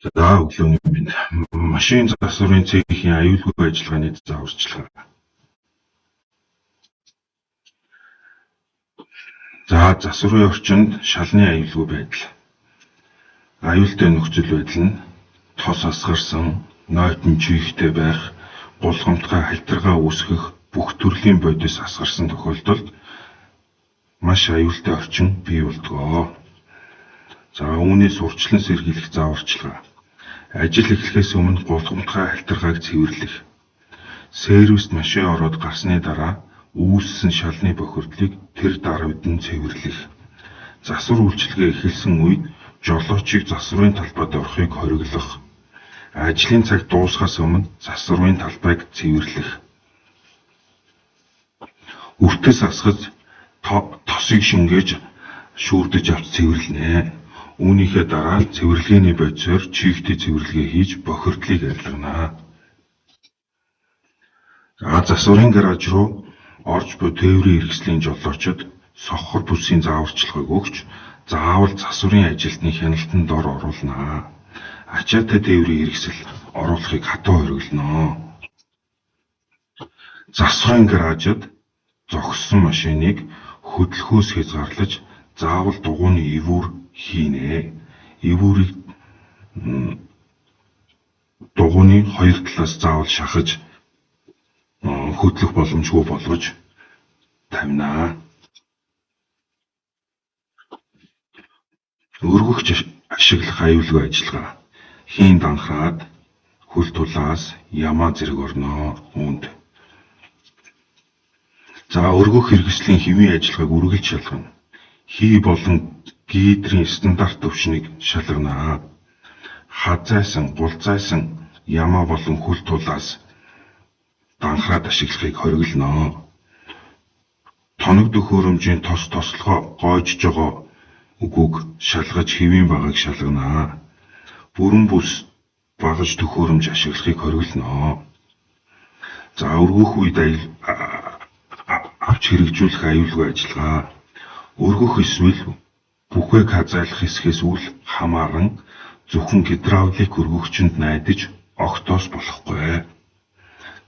За өглөөний минь машин засварын цэгийн аюулгүй ажиллагааны зааварчилгаа. За засварын орчинд шалны аюулгүй байдал. Аюултай нөхцөл байдал нь тос асгарсан, нойтон чийхтэй байх, гулгамтгай хальтаргаа үүсгэх бүх төрлийн бодис асгарсан тохиолдолд маш аюултай орчин бий болдгоо. За үүнээс урьдчилан сэргийлэх зааварчилгаа. Ажил эхлэхээс өмнө гулгамтгай хальтаргааг цэвэрлэх. Сервист машин ороод гарсны дараа үүссэн шалны бохирдлыг тэр даруйд нь цэвэрлэх. Засвар үйлчилгээ эхэлсэн үед жолоочийг засварын талбайд орохыг хориглох. Ажлын цаг дуусахаас өмнө засварын талбайг цэвэрлэх. Үртэс асгаж тосыг шингээж шүүрдэж авч цэвэрлэнэ. Үүнийхээ дараа цэвэрлэгээний бодисоор чийгтэй цэвэрлэгээ хийж бохирдлыг арилгана. Засварын гараж руу орж буй тээврийн хэрэгслийн жолоочид соххор бүсийн зааварчилгааг өгч заавал засварын ажилтны хяналтанд ор оруулнаа. Ачаатай тээврийн хэрэгсэл оруулахыг хатуу хориглоно. Засварын гаражид зогссон машиныг хөдөлгөөс хязгаарлаж заавал дугуйны эвүүр хийнэ. Эвүүрийг дугуйны хоёр талаас заавал шахаж хөдлөх боломжгүй болгож тавина. Өргөгч ашиглах аюулгүй ажиллагаа. Хийн данхраад хөл тулаас ямаа зэрэг орно үүнд. За өргөх хэрэгслийн хэвийн ажиллагааг үргэлж шалгана. Хий болон гидрийн стандарт төвшнийг шалгана. Хазайсан, гулзайсан ямаа болон хөл тулаас данхраад ашиглахыг хориглоно. Тоног төхөөрөмжийн тослогоо гоожж байгаа үгүйг шалгаж хэвийн багыг шалгана. Бүрэн бүс багаж төхөөрөмж ашиглахыг хориглоно. За өргөх үед авч хэрэгжүүлэх аюулгүй ажиллагаа. Өргөх эсвэл бүхээг хазайлах хэсгээс үл хамааран зөвхөн гидравлик өргөгчөнд найдаж огтоос болохгүй.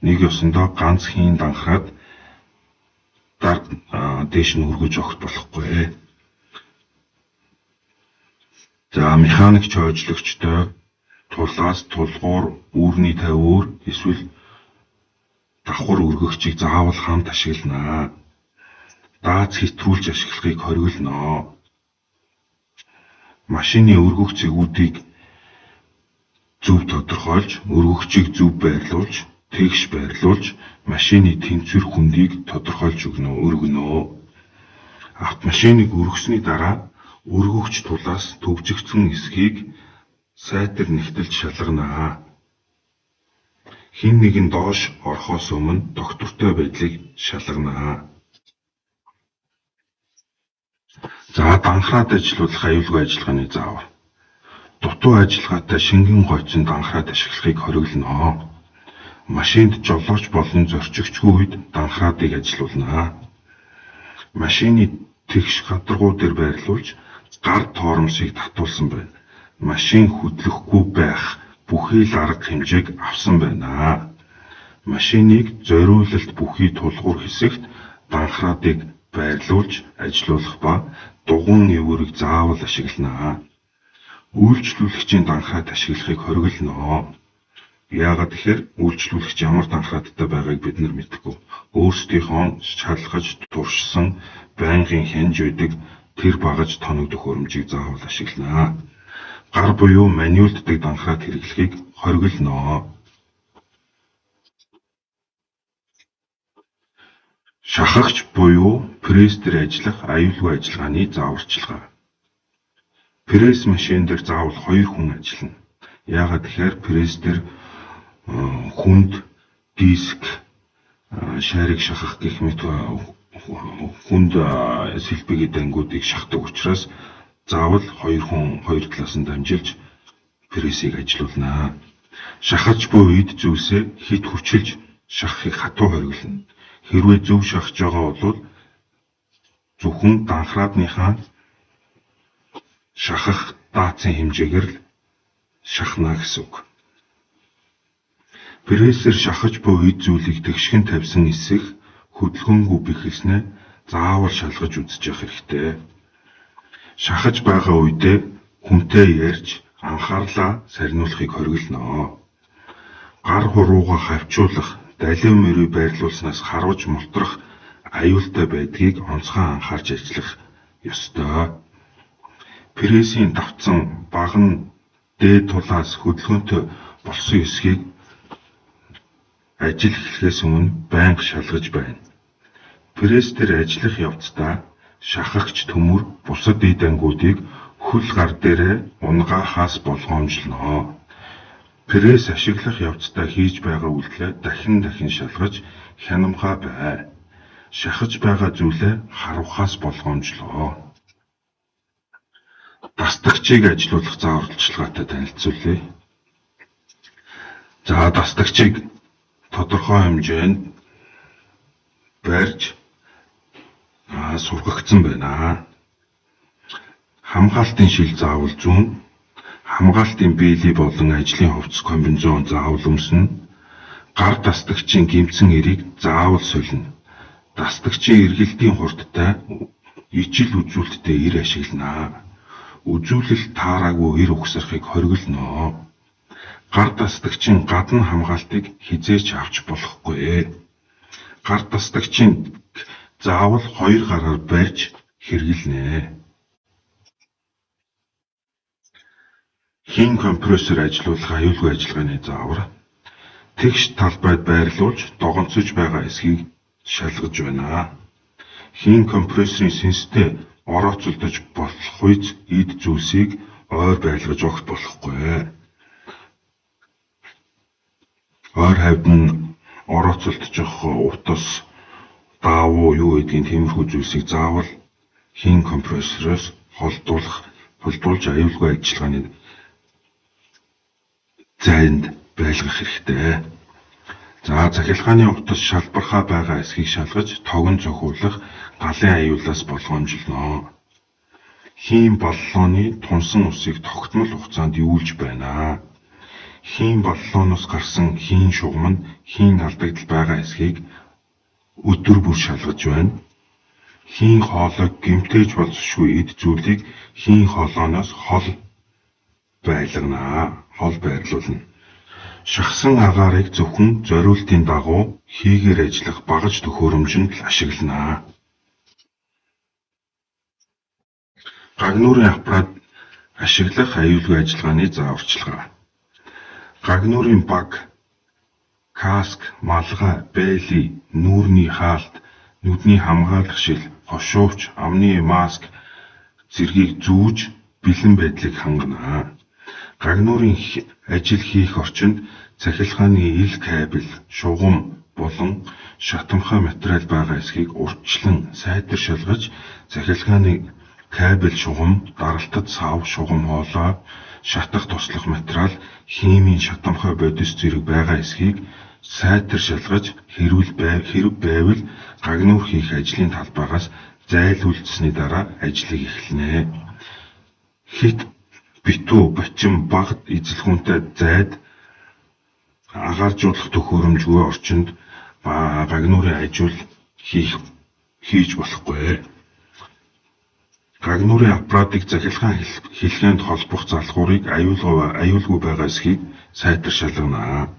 Нэг ёсондоо ганц хийн данхраад дээш нь өргөж огт болохгүй. За механикч хойжлогчтой тулаас тулгуур, үүрний тавиур эсвэл давхар өргөгчийг заавал хамт ашиглана. Дааз хэтрүүлж ашиглахыг хориглоно. Машины өргөх зэгүүдийг зөв тодорхойлж, өргөгчийг зөв байрлуулж, тэгш байрлуулж, машины тэнцвэр хүндийг тодорхойлж өргөнө. Автомашиныг өргөсний дараа өргөгч тулаас төвжигдсэн эсхийг сайтар нэгтэлж шалгана. Хэн нэгэн доош орохоос өмнө доктортой байдлыг шалгана. За данхраад ажиллуулах аюулгүй ажиллагааны заавар. Дутуу ажиллагаатай шингэн гойцон данхраад ашиглахыг хориглоно. Машинд жолооч болон зорчигчгүй үед данхраадыг ажиллуулна. Машины тэгш гадаргуу дээр байрлуулж гар тоормсыг татуулсан байна. Машин хөдлөхгүй байх бүхий л арга хэмжээг авсан байна. Машиныг зориулалт бүхий тулгуур хэсэгт данхраадыг байрлуулж ажиллуулах ба дугуйн эвүүрийг заавал ашиглана. Үйлчлүүлэгчийн данхраад ашиглахыг хориглоно. Яагаад гэхээр үйлчлүүлэгч ямар данхраадтай байгааг бид нар мэдэхгүй. Өөрсдийнхөө шалгаж туршсан байнгын хянж байдаг тэр багаж тоног төхөөрөмжийг заавал ашиглана. Гар буюу маниулддаг данхраад хэрэглэхийг хориглоно. Шахагч буюу пресс дээр ажиллах аюулгүй ажиллагааны зааварчилгаа. Пресс машин дээр заавал 2 хүн ажиллана. Яагаад гэхээр пресс дээр хүнд, диск, шарыг шахах гэх мэт хүнд сэлбэгийн дангуудыг шахдаг учраас заавал 2 хүн 2 талаас нь дамжилж прессийг ажиллуулна. Шахаж буй эд зүйлсээ хит хүчилж шахахыг хатуу хориглоно. Хэрвээ зөв шахаж байгаа бол зөвхөн данхраадныхаа шахах даацын хэмжээгээр л шахна гэсэн үг. Прессер шахаж буй эд зүйлийг тэгшхэн тавьсан эсэх хөдөлгөөнгүй бэхэлснээ заавал шалгаж үзэж явах хэрэгтэй. Шахаж байгаа үедээ хүнтэй ярьж анхаарлаа сарниулахыг хориглоно. Гар хурууга хавчуулах, далив мөрийг байрлуулснаас харваж мултрах аюултай байдгийг онцгой анхаарч ажиллах ёстой. Прессийн давтсан баган дээд тулаас хөдөлгөөнтэй болсон эсхийг ажил эхлэхээс өмнө байнга шалгаж байна. Пресс дээр ажиллах явцдаа шахагч төмөр бусад эд ангиудыг хөл гар дээрээ унгахаас болгоомжлоно. Пресс ашиглах явцдаа хийж байгаа үйлдэлээ дахин шалгаж хянамгай бай. Шахаж байгаа зүйлээ харуулахаас болгоомжлоо. Дастагчийг ажилуулах зааварчилгаатай танилцуулъя. За дастагчийг тодорхой хэмжээнд барьж сургагдсан байна. Хамгаалтын шил заавал зүүн, хамгаалтын биелий болон ажлын хувцас комбинезон заавал өмснө. Гар дастагчийн гэмтсэн эрийг заавал солино. Дастагчийн эргэлтийн хурдтай ижил үзүүлэлттэй эр ашиглана. Үзүүлэлт таараагүй эр угсрахыг хориглоно. Гар дастагчийн гадна хамгаалтыг хизээч авч болохгүй. Гар дастагчийн заавал 2 гараар барьж хэрэглэнэ. Хийн компрессор ажилуулах аюулгүй ажиллагааны заавар. Тэгш талбайд байрлуулж догонцож байгаа эсхийг шалгаж байна. Хийн компрессорын сэнстэй орооцолдож болох үед эд зүйлсийг ойр байлгаж огт болохгүй. Ойр хавьд нь орооцолдож утас даавуу юу гэдгийг тиймэрхүү зүйлсийг заавал хийн компрессороос холдуулж аюулгүй ажиллагааны зайд байлгах хэрэгтэй. За захилгааны утас шалбархаа байгаа эсхийг шалгаж тогон цохиулах галын аюулаас болгоомжлоно. Хийн баллооны тунсан усыг тогтмол хугацаанд юулж байна. Хийн баллооноос гарсан хийн шугам нь хийн алдагдал байгаа эсхийг өдөр бүр шалгаж байна. Хийн хоолойг гэмтээж болзошгүй эд зүйлийг хийн хоолооноос хол байрлуулна. Шахсан агаарыг зөвхөн зориултын дагуу хийгээр ажиллах багаж төхөөрөмжөнд л ашиглана. Гагнуурын аппарат ашиглах аюулгүй ажиллагааны зааварчилгаа. Гагнуурын баг, каск, малгай, бэйли, нүүрний хаалт, нүдний хамгаалах шил, хошуувч, амны маск зэргийг зүүж бэлэн байдлыг хангана. Гагнуурын ажил хийх орчинд цахилгааны ил кабель, шугам болон шатамхай материал байгаа эсхийг урьдчилан сайтар шалгаж цахилгааны кабель, шугам, даралтад сав, шугам хоолой, шатах туслах материал, химийн шатамхай бодис зэрэг байгаа эсхийг сайтар шалгаж хэрэг байвал гагнуур хийх ажлын талбайгаас зайлуулсны дараа ажлыг эхэлнэ. Хит битүү бачим багт эзэлхүүнтэй зайд агааржуулах төхөөрөмжгүй орчинд гагнуурын ажил хийж болохгүй. Гагнуурын аппаратыг захилгаан хэлхээнд холбох залхуурыг аюулгүй байгаа эсхийг сайтар шалгана.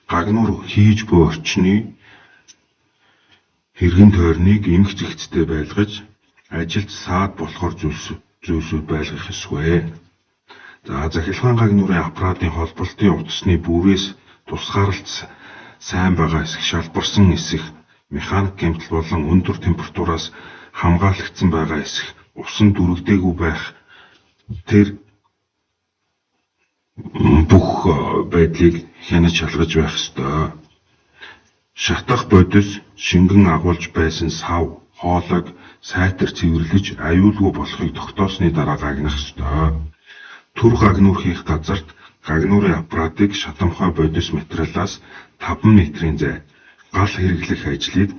Гагнуур хийж буй орчны хэрэгэн тойрныг эмх зэгцтэй байлгаж ажилд саад болохоор зүйлсүүд байлгах ёсгүй. За захилгаан гагнуурын аппаратын холболтын утасны бүрээс тусгаарлалт сайн байгаа эсэх, шалбарсан эсэх, механик гэмтэл болон өндөр температураас хамгаалагдсан байгаа эсэх, усан дүрэгдээгүй байх тэр бүх байдлыг хянаж шалгаж байх ёстой. Шатах бодис шингэн агуулж байсан сав, хоолойг сайтар цэвэрлэж аюулгүй болохыг тогтоосны дараа гагнах ёстой. Түр гагнуур хийх газарт гагнуурын аппаратыг шатамхай бодис материалаас 5 метрийн зай гал хэрэглэх ажлыг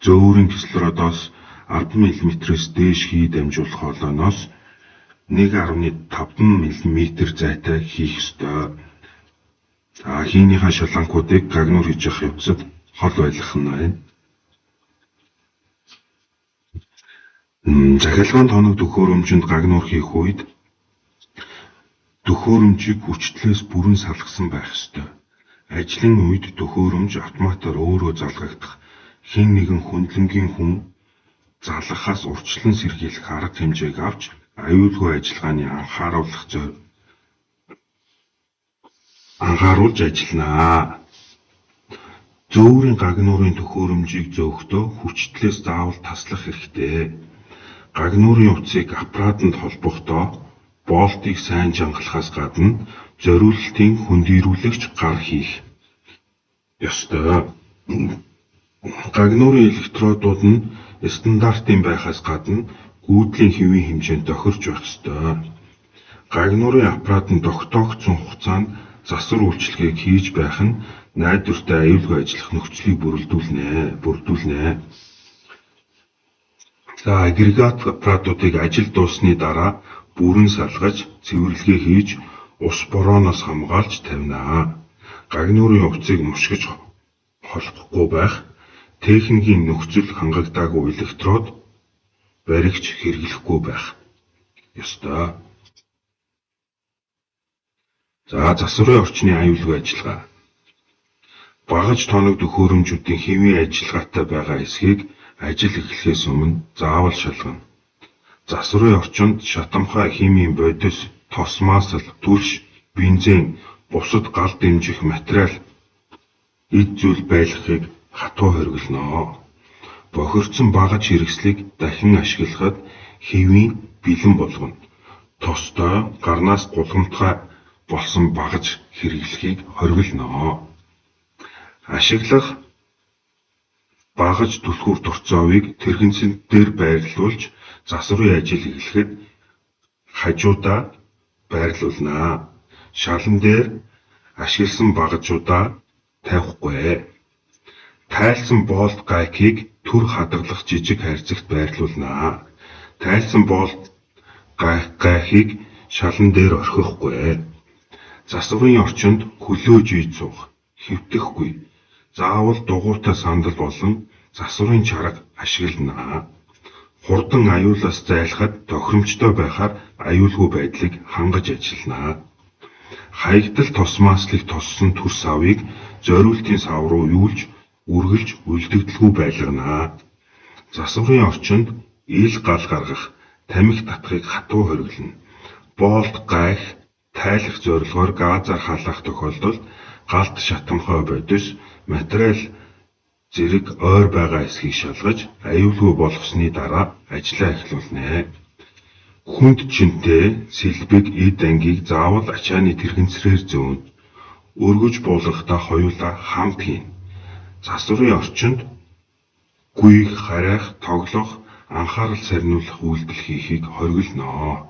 зөөврийн кислородоос 10 мм-с дээш хий дамжуулах хоолойноос 1.5 мм зайтай хийх ёстой. За хийнийхээ шуланкуудыг гагнуур хийж явах явцад хол байлгах нь байна. Захиалгаанд хоног төхөөрөмжөнд гагнуур хийх үед төхөөрөмжийг хүчтлээс бүрэн салгасан байх ёстой. Ажлын үед төхөөрөмж автоматар өөрөө залгагдах хэн нэгэн хөндлөнгийн хүн залгахаас урьдчилан сэргийлэх арга хэмжээг авч аюулгүй ажиллагааны анхааруулж ажиллана. Зөөврийн гагнуурын төхөөрөмжийг зөөхдөө хүчтлээс заавал таслах хэрэгтэй. Гагнуурын утсыг аппаратанд холбохдоо болтыг сайн чангалахаас гадна зориулалтын хөндийрүүлэгч гар хийх ёстой. Гагнуурын электродууд нь стандартын байхаас гадна гүйдлийн хэвийн хэмжээнд тохирч байх ёстой. Гагнуурын аппарат нь тогтоогдсон хугацаанд засвар үйлчилгээг хийж байх нь найдвартай аюулгүй ажиллах нөхцөлийг бүрдүүлнэ. За агрегат аппаратуудыг ажил дууссаны дараа бүрэн салгаж, цэвэрлэгээ хийж, ус борооноос хамгаалж тавина. Гагнуурын утсыг мушгиж холбохгүй байх, техникийн нөхцөл хангагдаагүй электрод баригч хэрэглэхгүй байх ёстой. За засварын орчны аюулгүй ажиллагаа. Багаж тоног төхөөрөмжүүдийн хэвийн ажиллагаатай байгаа эсхийг ажил эхлэхээс өмнө заавал шалгана. Засварын орчинд шатамхай химийн бодис, тосмаасл, түлш, бензин, бусад гал дэмжих материал эд зүйл байлгахыг хатуу хориглоно. Бохирдсон багаж хэрэгслийг дахин ашиглахад хэвийн бэлэн болгоно. Тостой гарнаас гулгамтгай болсон багаж хэрэглэхийг хориглоно. Ашиглах багаж түлхүүр турцоовыг тэрхэнцэн дээр байрлуулж засварын ажил эхлэхэд хажуудаа байрлуулна. Шалан дээр ашигласан багажуудаа тавихгүй. Тайлсан болт гайкийг түр хадгалах жижиг хайрцагт байрлуулна. Тайлсан болт гайхыг шалан дээр орхихгүй. Засварын орчинд хөлөөж ий цуг, хэвтэхгүй. Заавал дугуйтай сандал болон засварын чарга ашиглана. Хурдан аюулаас зайлахад тохиромжтой байхаар аюулгүй байдлыг хангаж ажиллана. Хаягдал тосмааслыг тоссон түр савыг зориултын сав руу юулж, үргэлж үлдэгдэлгүй байлгана. Засварын орчинд ил гал гаргах, тамхи татахыг хатуу хориглоно. Болт гайх, тайлах зорилгоор газар халаах тохиолдолд галт шатамхай бодис, материал зэрэг ойр байгаа эсхийг шалгаж аюулгүй болгосны дараа ажлаа эхлүүлнэ. Хүнд чинтэй сэлбэг эд ангийг заавал ачааны тэрхэнцрээр зөөнө. Өргөж буулгахдаа хоёулаа хамт хийнэ. Засварын орчинд гүйх, харайх, тоглох, анхаарал сарниулах үйлдэл хийхийг хориглоно.